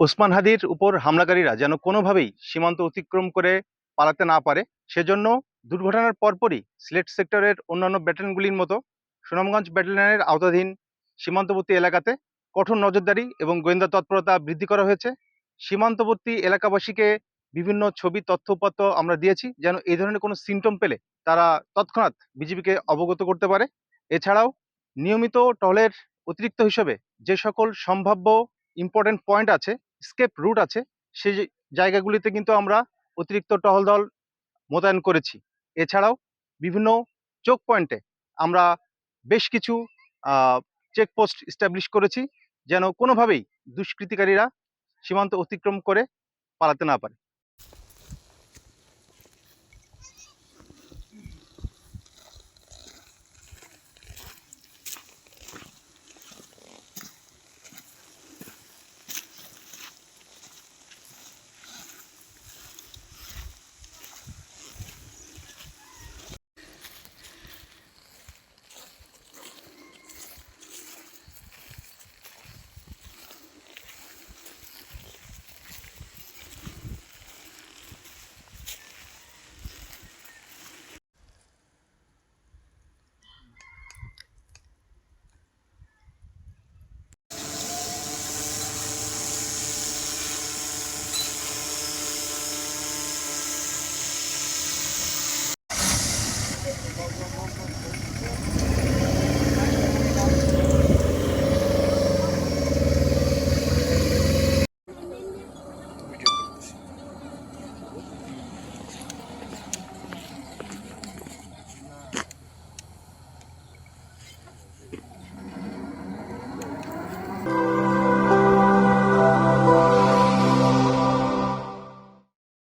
ওসমান হাদির উপর হামলাকারীরা যেন কোনোভাবেই সীমান্ত অতিক্রম করে পালাতে না পারে, সেজন্য দুর্ঘটনার পরপরই সিলেট সেক্টরের অন্যান্য ব্যাটালিয়নগুলির মতো সুনামগঞ্জ ব্যাটালিয়নের আওতাধীন সীমান্তবর্তী এলাকাতে কঠোর নজরদারি এবং গোয়েন্দা তৎপরতা বৃদ্ধি করা হয়েছে। সীমান্তবর্তী এলাকাবাসীকে বিভিন্ন ছবি তথ্য উপাত্ত আমরা দিয়েছি, যেন এই ধরনের কোনো সিমটম পেলে তারা তৎক্ষণাৎ বিজিবিকে অবগত করতে পারে। এছাড়াও নিয়মিত টহলের অতিরিক্ত হিসেবে যে সকল সম্ভাব্য ইম্পর্টেন্ট পয়েন্ট আছে, স্কেপ রুট আছে, সেই জায়গাগুলিতে কিন্তু আমরা অতিরিক্ত টহল দল মোতায়েন করেছি। এছাড়াও বিভিন্ন চোক পয়েন্টে আমরা বেশ কিছু চেকপোস্ট স্টাবলিশ করেছি, যেন কোনোভাবেই দুষ্কৃতিকারীরা সীমান্ত অতিক্রম করে পালাতে না পারে।